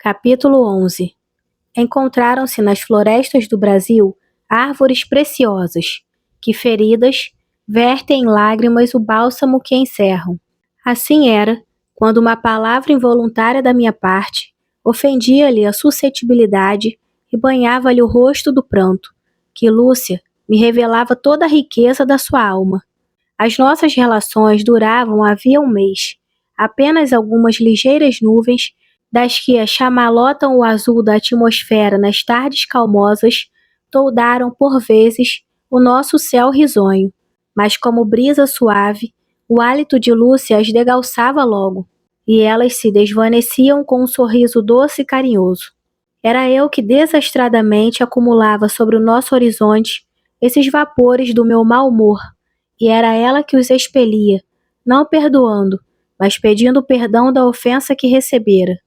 Capítulo 11. Encontraram-se nas florestas do Brasil árvores preciosas, que feridas, vertem em lágrimas o bálsamo que encerram. Assim era, quando uma palavra involuntária da minha parte ofendia-lhe a suscetibilidade e banhava-lhe o rosto do pranto, que Lúcia me revelava toda a riqueza da sua alma. As nossas relações duravam havia um mês. Apenas algumas ligeiras nuvens, das que chamalotam o azul da atmosfera nas tardes calmosas, toldaram por vezes o nosso céu risonho, mas como brisa suave, o hálito de Lúcia as degalçava logo, e elas se desvaneciam com um sorriso doce e carinhoso. Era eu que desastradamente acumulava sobre o nosso horizonte esses vapores do meu mau humor, e era ela que os expelia, não perdoando, mas pedindo perdão da ofensa que recebera.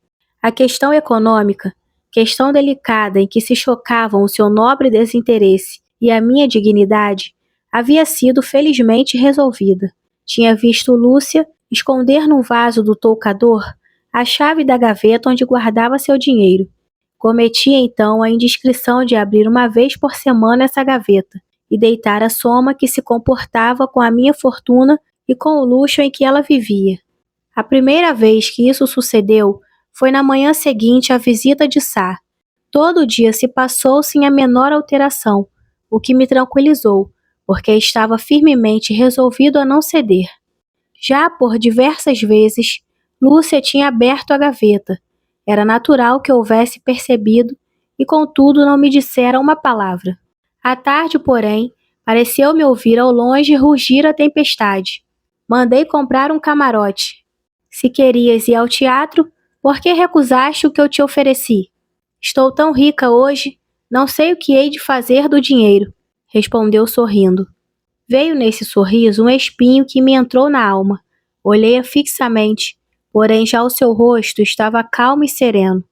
A questão econômica, questão delicada em que se chocavam o seu nobre desinteresse e a minha dignidade, havia sido felizmente resolvida. Tinha visto Lúcia esconder num vaso do toucador a chave da gaveta onde guardava seu dinheiro. Cometia então a indiscrição de abrir uma vez por semana essa gaveta e deitar a soma que se comportava com a minha fortuna e com o luxo em que ela vivia. A primeira vez que isso sucedeu foi na manhã seguinte à visita de Sá. Todo o dia se passou sem a menor alteração, o que me tranquilizou, porque estava firmemente resolvido a não ceder. Já por diversas vezes, Lúcia tinha aberto a gaveta. Era natural que houvesse percebido e, contudo, não me dissera uma palavra. À tarde, porém, pareceu-me ouvir ao longe rugir a tempestade. Mandei comprar um camarote. Se querias ir ao teatro, por que recusaste o que eu te ofereci? Estou tão rica hoje, não sei o que hei de fazer do dinheiro, respondeu sorrindo. Veio nesse sorriso um espinho que me entrou na alma. Olhei-a fixamente, porém já o seu rosto estava calmo e sereno.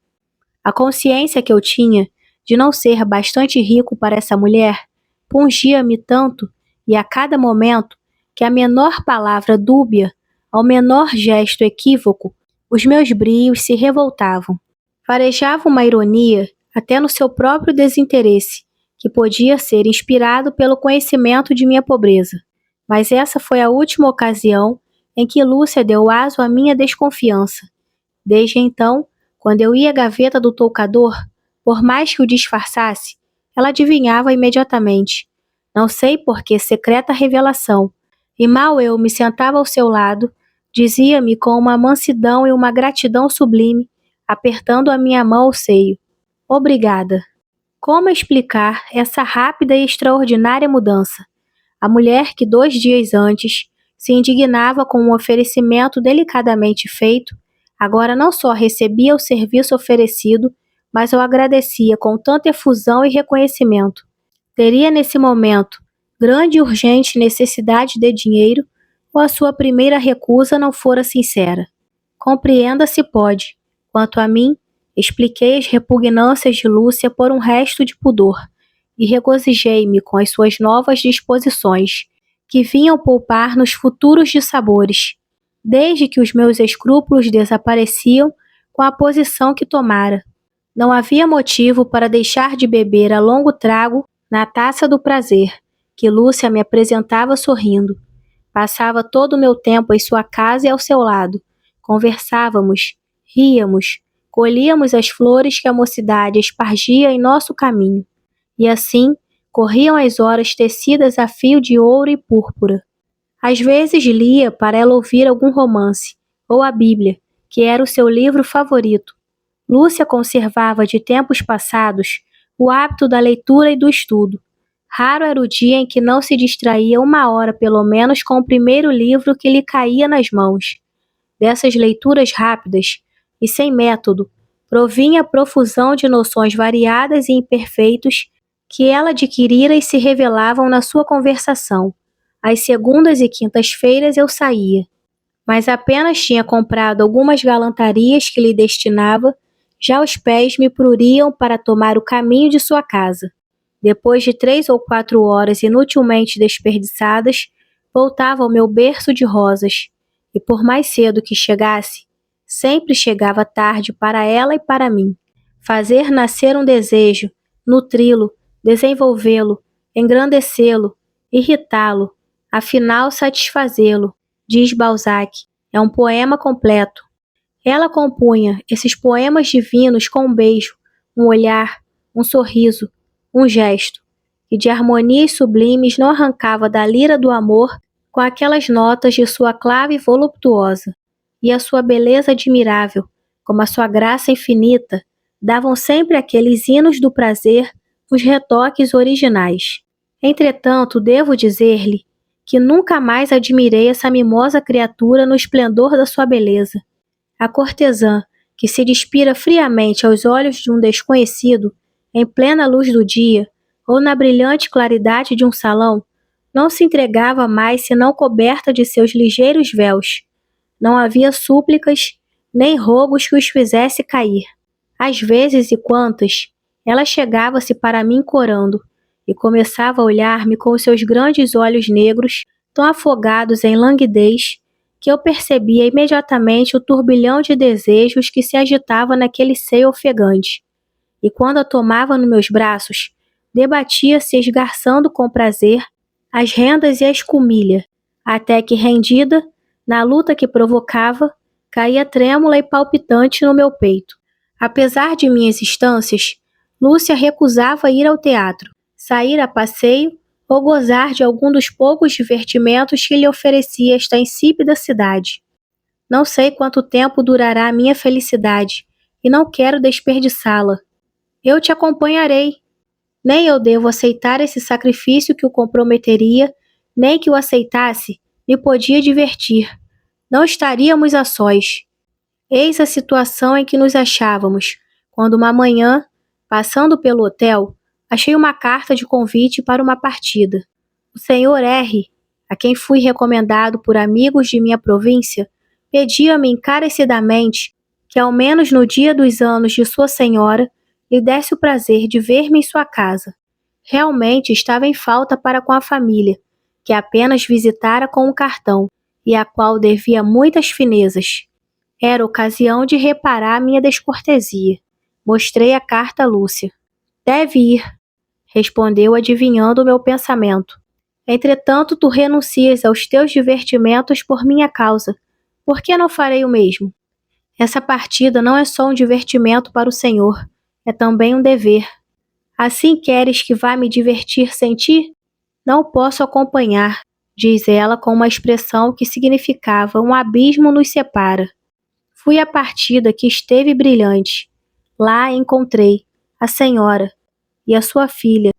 A consciência que eu tinha de não ser bastante rico para essa mulher pungia-me tanto e a cada momento que a menor palavra dúbia, ao menor gesto equívoco, os meus brios se revoltavam. Farejava uma ironia até no seu próprio desinteresse, que podia ser inspirado pelo conhecimento de minha pobreza. Mas essa foi a última ocasião em que Lúcia deu aso à minha desconfiança. Desde então, quando eu ia à gaveta do toucador, por mais que o disfarçasse, ela adivinhava imediatamente. Não sei por que secreta revelação. E mal eu me sentava ao seu lado, dizia-me com uma mansidão e uma gratidão sublime, apertando a minha mão ao seio: obrigada. Como explicar essa rápida e extraordinária mudança? A mulher que 2 dias antes se indignava com um oferecimento delicadamente feito, agora não só recebia o serviço oferecido, mas o agradecia com tanta efusão e reconhecimento. Teria nesse momento grande e urgente necessidade de dinheiro, ou a sua primeira recusa não fora sincera? Compreenda-se pode. Quanto a mim, expliquei as repugnâncias de Lúcia por um resto de pudor, e regozijei-me com as suas novas disposições, que vinham poupar nos futuros dissabores, desde que os meus escrúpulos desapareciam com a posição que tomara. Não havia motivo para deixar de beber a longo trago na taça do prazer, que Lúcia me apresentava sorrindo. Passava todo o meu tempo em sua casa e ao seu lado. Conversávamos, ríamos, colhíamos as flores que a mocidade espargia em nosso caminho. E assim, corriam as horas tecidas a fio de ouro e púrpura. Às vezes lia para ela ouvir algum romance, ou a Bíblia, que era o seu livro favorito. Lúcia conservava de tempos passados o hábito da leitura e do estudo. Raro era o dia em que não se distraía 1 hora pelo menos com o primeiro livro que lhe caía nas mãos. Dessas leituras rápidas e sem método, provinha a profusão de noções variadas e imperfeitos que ela adquirira e se revelavam na sua conversação. Às segundas e quintas-feiras eu saía, mas apenas tinha comprado algumas galantarias que lhe destinava, já os pés me pruriam para tomar o caminho de sua casa. Depois de 3 ou 4 horas inutilmente desperdiçadas, voltava ao meu berço de rosas, e por mais cedo que chegasse, sempre chegava tarde para ela e para mim. Fazer nascer um desejo, nutri-lo, desenvolvê-lo, engrandecê-lo, irritá-lo, afinal satisfazê-lo, diz Balzac, é um poema completo. Ela compunha esses poemas divinos com um beijo, um olhar, um sorriso, um gesto, e de harmonias sublimes não arrancava da lira do amor com aquelas notas de sua clave voluptuosa. E a sua beleza admirável, como a sua graça infinita, davam sempre aqueles hinos do prazer os retoques originais. Entretanto, devo dizer-lhe que nunca mais admirei essa mimosa criatura no esplendor da sua beleza. A cortesã, que se despira friamente aos olhos de um desconhecido, em plena luz do dia, ou na brilhante claridade de um salão, não se entregava mais senão coberta de seus ligeiros véus. Não havia súplicas, nem rogos que os fizesse cair. Às vezes e quantas, ela chegava-se para mim corando, e começava a olhar-me com os seus grandes olhos negros, tão afogados em languidez, que eu percebia imediatamente o turbilhão de desejos que se agitava naquele seio ofegante. E quando a tomava nos meus braços, debatia-se esgarçando com prazer as rendas e a escumilha, até que, rendida, na luta que provocava, caía trêmula e palpitante no meu peito. Apesar de minhas instâncias, Lúcia recusava ir ao teatro, sair a passeio ou gozar de algum dos poucos divertimentos que lhe oferecia esta insípida cidade. Não sei quanto tempo durará a minha felicidade, e não quero desperdiçá-la. Eu te acompanharei. Nem eu devo aceitar esse sacrifício que o comprometeria, nem que o aceitasse, me podia divertir. Não estaríamos a sós. Eis a situação em que nos achávamos, quando uma manhã, passando pelo hotel, achei uma carta de convite para uma partida. O Sr. R., a quem fui recomendado por amigos de minha província, pedia-me encarecidamente que, ao menos no dia dos anos de sua senhora, lhe desse o prazer de ver-me em sua casa. Realmente estava em falta para com a família, que apenas visitara com um cartão, e a qual devia muitas finezas. Era ocasião de reparar minha descortesia. Mostrei a carta a Lúcia. Deve ir, respondeu adivinhando o meu pensamento. Entretanto, tu renuncias aos teus divertimentos por minha causa. Por que não farei o mesmo? Essa partida não é só um divertimento para o Senhor, é também um dever. Assim queres que vá me divertir sem ti? Não posso acompanhar, diz ela com uma expressão que significava um abismo nos separa. Fui à partida que esteve brilhante. Lá encontrei a senhora e a sua filha,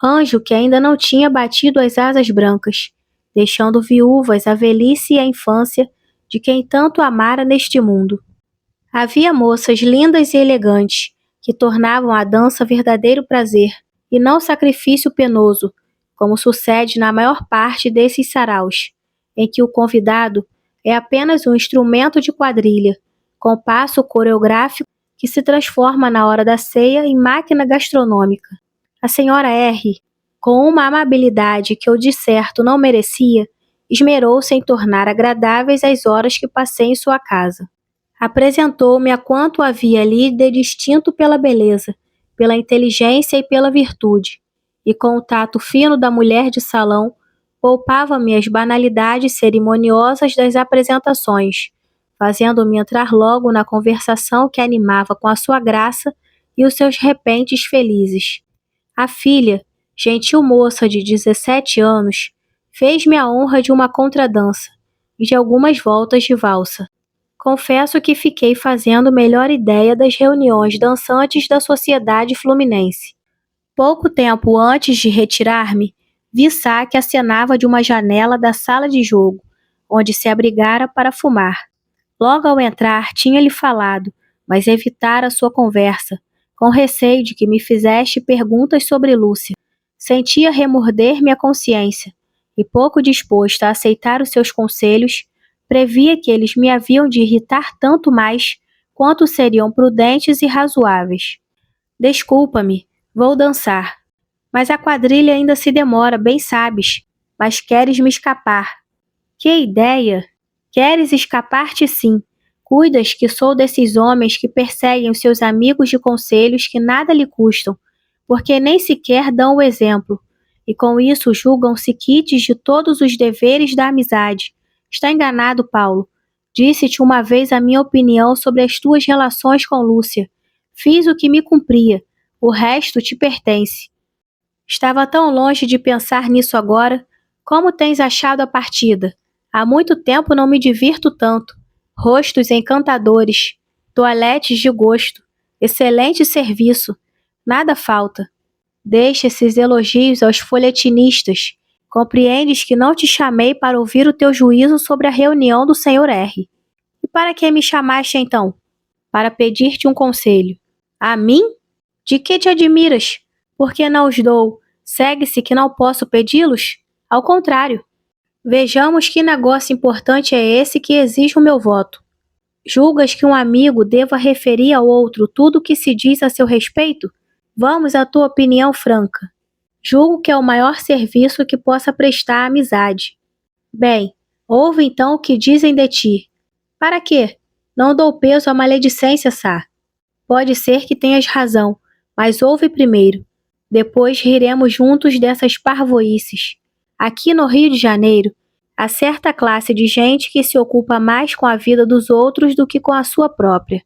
anjo que ainda não tinha batido as asas brancas, deixando viúvas a velhice e a infância de quem tanto amara neste mundo. Havia moças lindas e elegantes, que tornavam a dança verdadeiro prazer, e não sacrifício penoso, como sucede na maior parte desses saraus, em que o convidado é apenas um instrumento de quadrilha, com passo coreográfico que se transforma na hora da ceia em máquina gastronômica. A senhora R., com uma amabilidade que eu de certo não merecia, esmerou-se em tornar agradáveis as horas que passei em sua casa. Apresentou-me a quanto havia ali de distinto pela beleza, pela inteligência e pela virtude, e com o tato fino da mulher de salão, poupava-me as banalidades cerimoniosas das apresentações, fazendo-me entrar logo na conversação que animava com a sua graça e os seus repentes felizes. A filha, gentil moça de 17 anos, fez-me a honra de uma contradança e de algumas voltas de valsa. Confesso que fiquei fazendo melhor ideia das reuniões dançantes da sociedade fluminense. Pouco tempo antes de retirar-me, vi Sá que acenava de uma janela da sala de jogo, onde se abrigara para fumar. Logo ao entrar, tinha-lhe falado, mas evitara sua conversa, com receio de que me fizesse perguntas sobre Lúcia. Sentia remorder-me a consciência, e pouco disposta a aceitar os seus conselhos, previa que eles me haviam de irritar tanto mais quanto seriam prudentes e razoáveis. Desculpa-me, vou dançar. Mas a quadrilha ainda se demora, bem sabes, mas queres me escapar. Que ideia! Queres escapar-te sim, Cuidas que sou desses homens que perseguem os seus amigos de conselhos que nada lhe custam, porque nem sequer dão o exemplo, e com isso julgam-se quites de todos os deveres da amizade. Está enganado, Paulo. Disse-te uma vez a minha opinião sobre as tuas relações com Lúcia. Fiz o que me cumpria, o resto te pertence. Estava tão longe de pensar nisso agora. Como tens achado a partida? Há muito tempo não me divirto tanto. Rostos encantadores, toaletes de gosto, excelente serviço, nada falta. Deixa esses elogios aos folhetinistas. Compreendes que não te chamei para ouvir o teu juízo sobre a reunião do Sr. R. E para que me chamaste então? Para pedir-te um conselho. A mim? De que te admiras? Porque não os dou. Segue-se que não posso pedi-los? Ao contrário. Vejamos que negócio importante é esse que exige o meu voto. Julgas que um amigo deva referir ao outro tudo o que se diz a seu respeito? Vamos à tua opinião franca. Julgo que é o maior serviço que possa prestar à amizade. Bem, ouve então o que dizem de ti. Para quê? Não dou peso à maledicência, Sá. Pode ser que tenhas razão, mas ouve primeiro. Depois riremos juntos dessas parvoíces. Aqui no Rio de Janeiro, há certa classe de gente que se ocupa mais com a vida dos outros do que com a sua própria.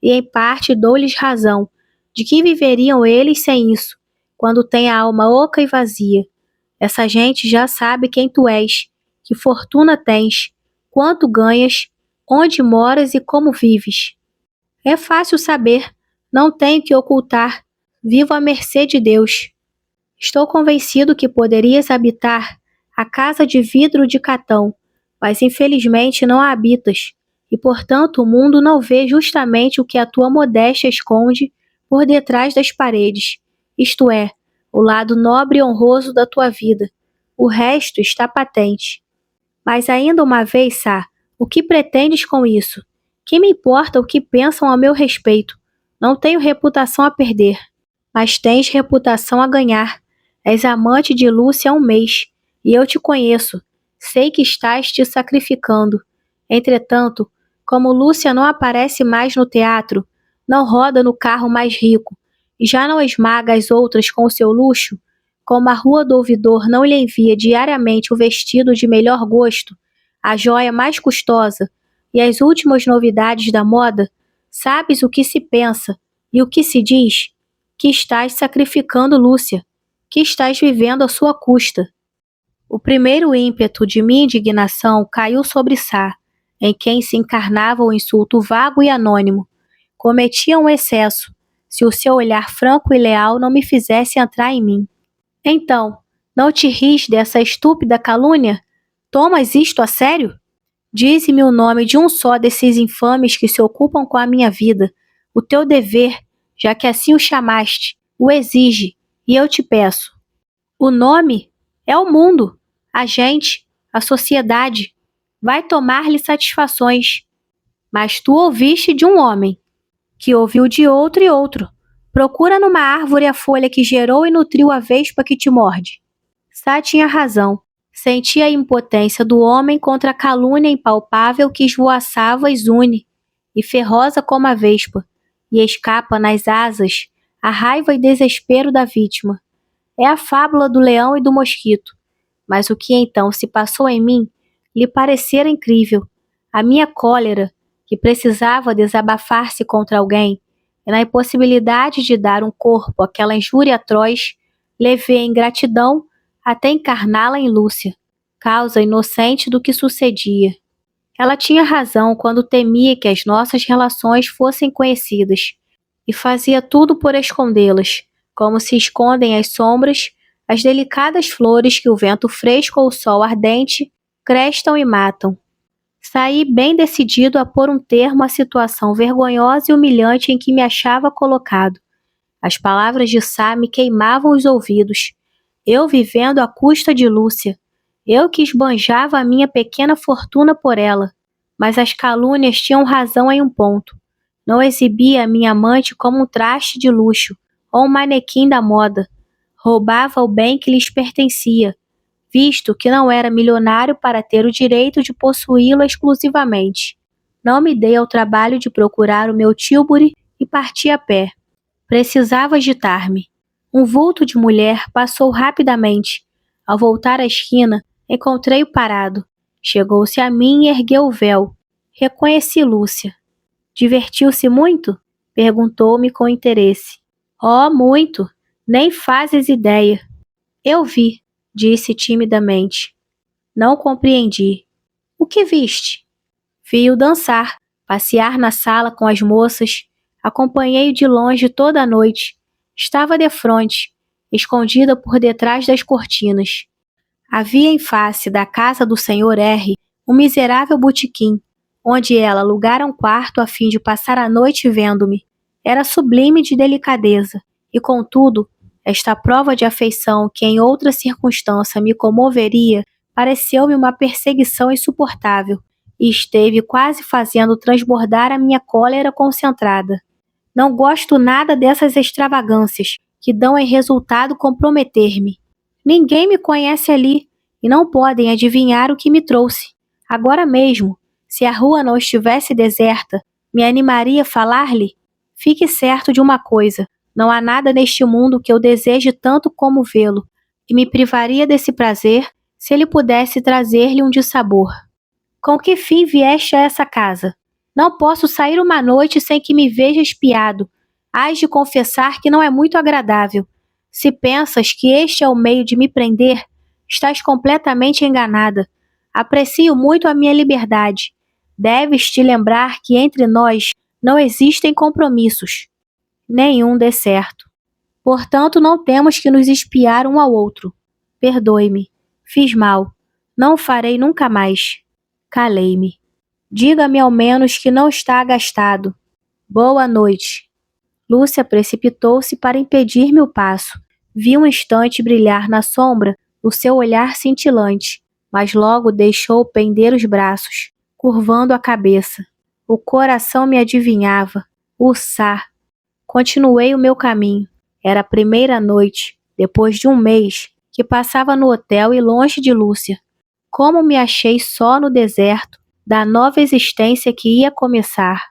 E em parte dou-lhes razão. De que viveriam eles sem isso, quando têm a alma oca e vazia? Essa gente já sabe quem tu és, que fortuna tens, quanto ganhas, onde moras e como vives. É fácil saber, não tenho que ocultar, vivo à mercê de Deus. Estou convencido que poderias habitar a casa de vidro de Catão, mas infelizmente não a habitas, e portanto o mundo não vê justamente o que a tua modéstia esconde por detrás das paredes, isto é, o lado nobre e honroso da tua vida. O resto está patente. Mas ainda uma vez, Sá, o que pretendes com isso? Que me importa o que pensam a meu respeito? Não tenho reputação a perder, mas tens reputação a ganhar. És amante de Lúcia há um mês, e eu te conheço. Sei que estás te sacrificando. Entretanto, como Lúcia não aparece mais no teatro, não roda no carro mais rico, e já não esmaga as outras com o seu luxo, como a Rua do Ouvidor não lhe envia diariamente o vestido de melhor gosto, a joia mais custosa e as últimas novidades da moda, sabes o que se pensa e o que se diz? Que estás sacrificando Lúcia, que estás vivendo à sua custa. O primeiro ímpeto de minha indignação caiu sobre Sá, em quem se encarnava o insulto vago e anônimo. Cometia um excesso, se o seu olhar franco e leal não me fizesse entrar em mim. Então, não te ris dessa estúpida calúnia? Tomas isto a sério? Dize-me o nome de um só desses infames que se ocupam com a minha vida. O teu dever, já que assim o chamaste, o exige, e eu te peço. O nome é o mundo, a gente, a sociedade. Vai tomar-lhe satisfações. Mas tu ouviste de um homem, que ouviu de outro e outro. Procura numa árvore a folha que gerou e nutriu a vespa que te morde. Sá tinha razão. Sentia a impotência do homem contra a calúnia impalpável que esvoaçava e zune, e ferrosa como a vespa, e escapa nas asas a raiva e desespero da vítima. É a fábula do leão e do mosquito. Mas o que então se passou em mim lhe parecera incrível. A minha cólera, que precisava desabafar-se contra alguém, e na impossibilidade de dar um corpo àquela injúria atroz, levei a ingratidão até encarná-la em Lúcia, causa inocente do que sucedia. Ela tinha razão quando temia que as nossas relações fossem conhecidas, e fazia tudo por escondê-las, como se escondem as sombras, as delicadas flores que o vento fresco ou o sol ardente crestam e matam. Saí bem decidido a pôr um termo à situação vergonhosa e humilhante em que me achava colocado. As palavras de Sá me queimavam os ouvidos. Eu vivendo à custa de Lúcia. Eu que esbanjava a minha pequena fortuna por ela. Mas as calúnias tinham razão em um ponto. Não exibia a minha amante como um traste de luxo, ou um manequim da moda. Roubava o bem que lhes pertencia, visto que não era milionário para ter o direito de possuí-lo exclusivamente. Não me dei ao trabalho de procurar o meu tílburi e parti a pé. Precisava agitar-me. Um vulto de mulher passou rapidamente. Ao voltar à esquina, encontrei-o parado. Chegou-se a mim e ergueu o véu. Reconheci Lúcia. Divertiu-se muito? Perguntou-me com interesse. Oh, muito! Nem fazes ideia. Eu vi, disse timidamente. Não compreendi. O que viste? Vi-o dançar, passear na sala com as moças. Acompanhei-o de longe toda a noite. Estava defronte, escondida por detrás das cortinas. Havia em face da casa do Sr. R. um miserável botequim, onde ela alugara um quarto a fim de passar a noite vendo-me. Era sublime de delicadeza, e contudo, esta prova de afeição que em outra circunstância me comoveria, pareceu-me uma perseguição insuportável, e esteve quase fazendo transbordar a minha cólera concentrada. Não gosto nada dessas extravagâncias, que dão em resultado comprometer-me. Ninguém me conhece ali, e não podem adivinhar o que me trouxe. Agora mesmo, se a rua não estivesse deserta, me animaria a falar-lhe? Fique certo de uma coisa, não há nada neste mundo que eu deseje tanto como vê-lo, e me privaria desse prazer se ele pudesse trazer-lhe um dissabor. Com que fim vieste a essa casa? Não posso sair uma noite sem que me veja espiado. Hás de confessar que não é muito agradável. Se pensas que este é o meio de me prender, estás completamente enganada. Aprecio muito a minha liberdade. Deves te lembrar que entre nós não existem compromissos. Nenhum dê certo. Portanto, não temos que nos espiar um ao outro. Perdoe-me. Fiz mal. Não o farei nunca mais. Calei-me. Diga-me ao menos que não está agastado. Boa noite. Lúcia precipitou-se para impedir-me o passo. Vi um instante brilhar na sombra o seu olhar cintilante, mas logo deixou pender os braços, curvando a cabeça. O coração me adivinhava. Uçá. Continuei o meu caminho. Era a primeira noite, depois de um mês, que passava no hotel e longe de Lúcia. Como me achei só no deserto da nova existência que ia começar.